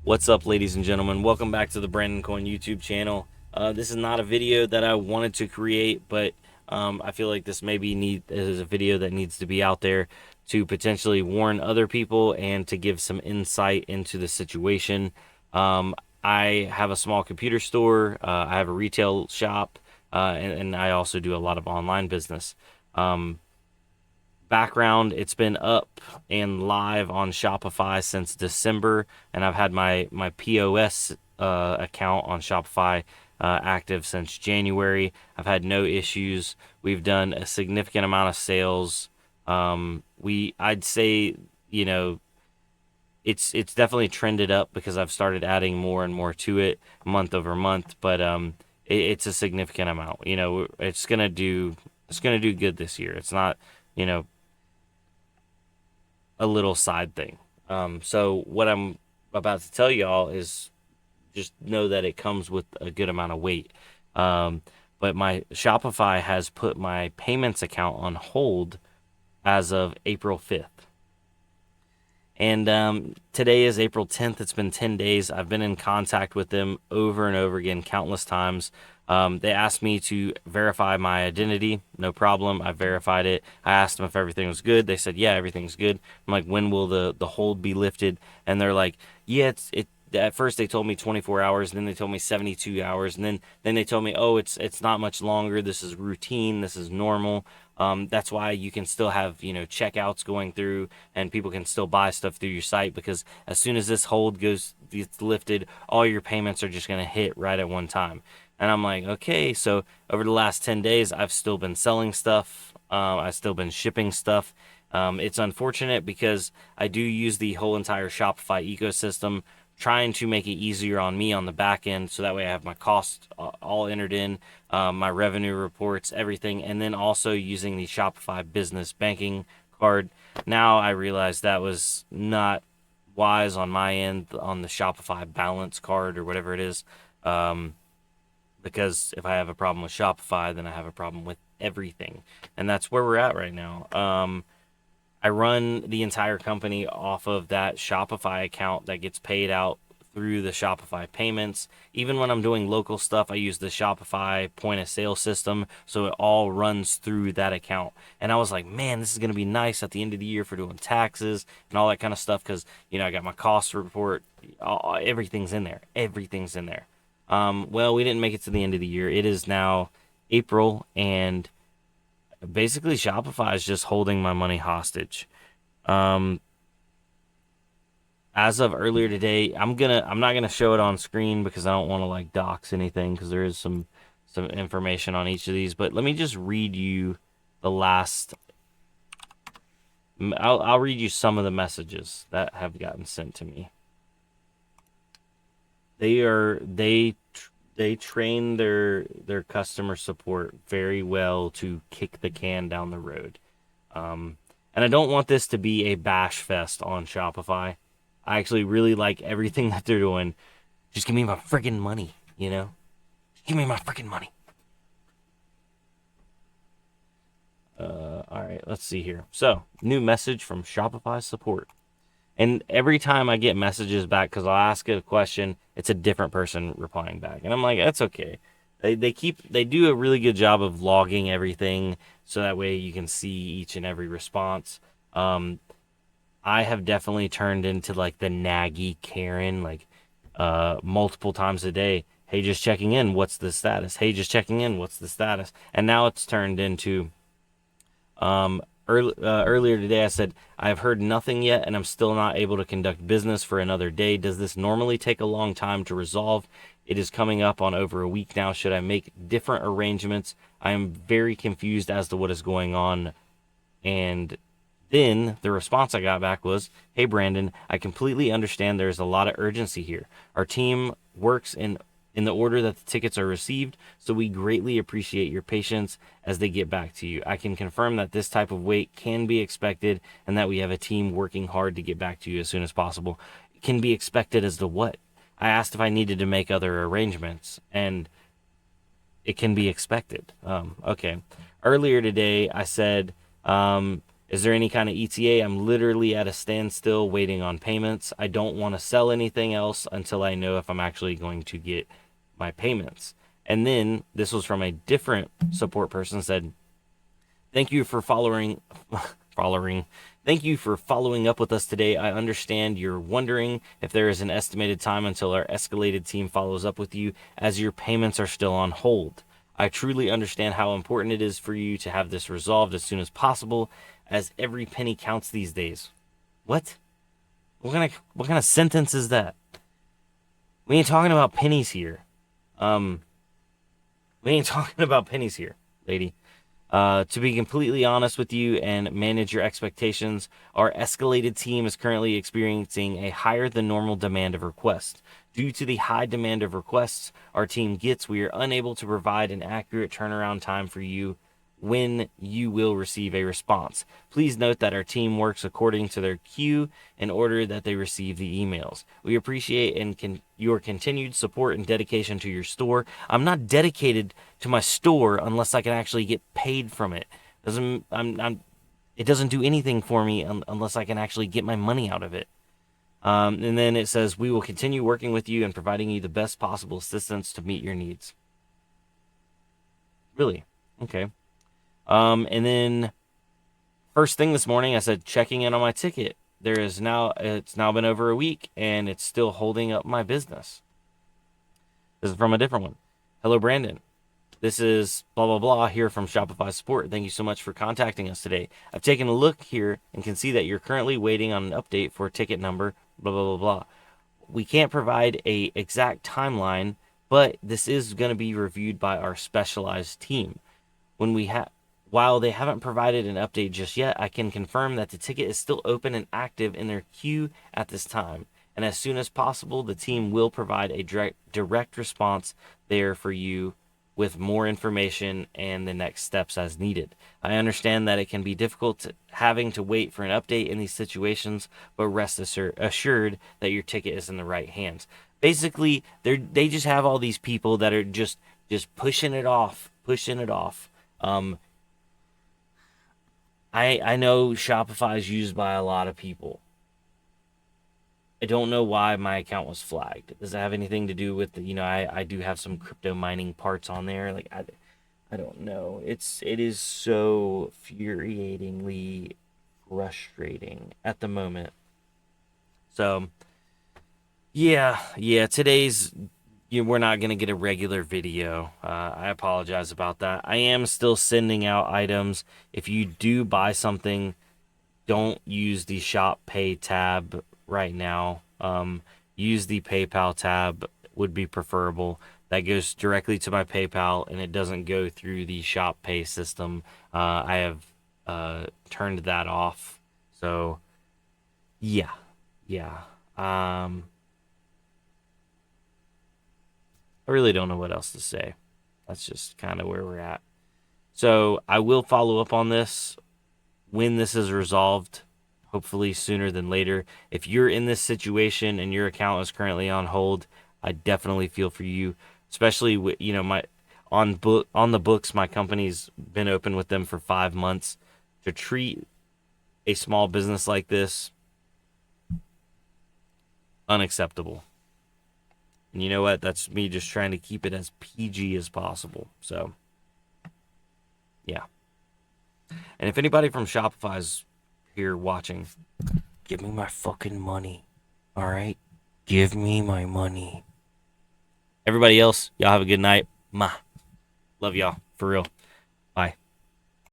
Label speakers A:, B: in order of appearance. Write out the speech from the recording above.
A: What's up, ladies and gentlemen? Welcome back to the Brandon Coin YouTube channel. This is not a video that I wanted to create, but I feel like this is a video that needs to be out there to potentially warn other people and to give some insight into the situation. I have a small computer store. I have a retail shop, and I also do a lot of online business. Background, it's been up and live on Shopify since December, and I've had my POS account on Shopify active since January. I've had no issues. We've done a significant amount of sales. I'd say, you know, it's definitely trended up because I've started adding more and more to it month over month, but it's a significant amount. It's gonna do good this year. It's not, you know, a little side thing. So what I'm about to tell y'all is just know that it comes with a good amount of weight. But my Shopify has put my payments account on hold as of April 5th. And today is April 10th. It's been 10 days. I've been in contact with them over and over again, countless times. They asked me to verify my identity. No problem. I verified it. I asked them if everything was good. They said, yeah, everything's good. I'm like, when will the hold be lifted? And they're like, yeah, at first they told me 24 hours, and then they told me 72 hours, and then they told me, oh, it's not much longer. This is routine. This is normal. That's why you can still have, checkouts going through, and people can still buy stuff through your site, because as soon as this hold gets lifted, all your payments are just going to hit right at one time. And I'm like, okay, so over the last 10 days, I've still been selling stuff. I've still been shipping stuff. It's unfortunate because I do use the whole entire Shopify ecosystem, trying to make it easier on me on the back end, so that way I have my costs all entered in, my revenue reports, everything, and then also using the Shopify business banking card. Now I realize that was not wise on my end on the Shopify balance card or whatever it is, because if I have a problem with Shopify, then I have a problem with everything, and that's where we're at right now. I run the entire company off of that Shopify account that gets paid out through the Shopify payments. Even when I'm doing local stuff, I use the Shopify point of sale system, so it all runs through that account. And I was like, man, this is going to be nice at the end of the year for doing taxes and all that kind of stuff, because, I got my cost report. Everything's in there. Everything's in there. Well, we didn't make it to the end of the year. It is now April, and basically Shopify is just holding my money hostage. As of earlier today, I'm not gonna show it on screen because I don't want to like dox anything, because there is some information on each of these. But let me just read you the last. I'll read you some of the messages that have gotten sent to me. They train their customer support very well to kick the can down the road. And I don't want this to be a bash fest on Shopify. I actually really like everything that they're doing. Just give me my freaking money, Give me my freaking money. All right, let's see here. So, new message from Shopify support. And every time I get messages back, because I'll ask it a question, it's a different person replying back. And I'm like, that's okay. They do a really good job of logging everything, so that way you can see each and every response. I have definitely turned into like the naggy Karen, like multiple times a day. Hey, just checking in. What's the status? Hey, just checking in. What's the status? And now it's turned into earlier today, I said, I've heard nothing yet, and I'm still not able to conduct business for another day. Does this normally take a long time to resolve? It is coming up on over a week now. Should I make different arrangements? I am very confused as to what is going on. And then the response I got back was, hey, Brandon, I completely understand there's a lot of urgency here. Our team works in the order that the tickets are received, so we greatly appreciate your patience as they get back to you. I can confirm that this type of wait can be expected, and that we have a team working hard to get back to you as soon as possible. It can be expected as to what? I asked if I needed to make other arrangements, and it can be expected. Okay. Earlier today, I said, Is there any kind of ETA? I'm literally at a standstill waiting on payments. I don't want to sell anything else until I know if I'm actually going to get my payments. And then this was from a different support person, said, thank you for following. Thank you for following up with us today. I understand you're wondering if there is an estimated time until our escalated team follows up with you, as your payments are still on hold. I truly understand how important it is for you to have this resolved as soon as possible, as every penny counts these days. What? What kind of sentence is that? We ain't talking about pennies here. We ain't talking about pennies here, lady. To be completely honest with you and manage your expectations, our escalated team is currently experiencing a higher than normal demand of requests. Due to the high demand of requests our team gets, we are unable to provide an accurate turnaround time for you when you will receive a response. Please note that our team works according to their queue in order that they receive the emails. We appreciate your continued support and dedication to your store. I'm not dedicated to my store unless I can actually get paid from it. It doesn't do anything for me unless I can actually get my money out of it. And then it says, we will continue working with you and providing you the best possible assistance to meet your needs. Really? Okay. And then first thing this morning, I said, checking in on my ticket. It's now been over a week and it's still holding up my business. This is from a different one. Hello, Brandon. This is blah, blah, blah here from Shopify support. Thank you so much for contacting us today. I've taken a look here and can see that you're currently waiting on an update for ticket number, blah, blah, blah, blah. We can't provide a exact timeline, but this is going to be reviewed by our specialized team. While they haven't provided an update just yet, I can confirm that the ticket is still open and active in their queue at this time. And as soon as possible, the team will provide a direct response there for you with more information and the next steps as needed. I understand that it can be difficult having to wait for an update in these situations, but rest assured that your ticket is in the right hands. Basically, they just have all these people that are just pushing it off. I know Shopify is used by a lot of people. I don't know why my account was flagged. Does it have anything to do with I do have some crypto mining parts on there. Like I don't know. It is so infuriatingly frustrating at the moment. So yeah, today's we're not going to get a regular video. I apologize about that. I am still sending out items. If you do buy something, don't use the Shop Pay tab right now. Use the PayPal tab would be preferable. That goes directly to my PayPal and it doesn't go through the Shop Pay system. I have turned that off. So yeah. I really don't know what else to say. That's just kind of where we're at. So I will follow up on this when this is resolved, hopefully sooner than later. If you're in this situation and your account is currently on hold, I definitely feel for you, especially with, on the books, my company's been open with them for 5 months. To treat a small business like this, unacceptable. And you know what? That's me just trying to keep it as PG as possible. So, yeah. And if anybody from Shopify's here watching, give me my fucking money. All right? Give me my money. Everybody else, y'all have a good night. Love y'all. For real. Bye.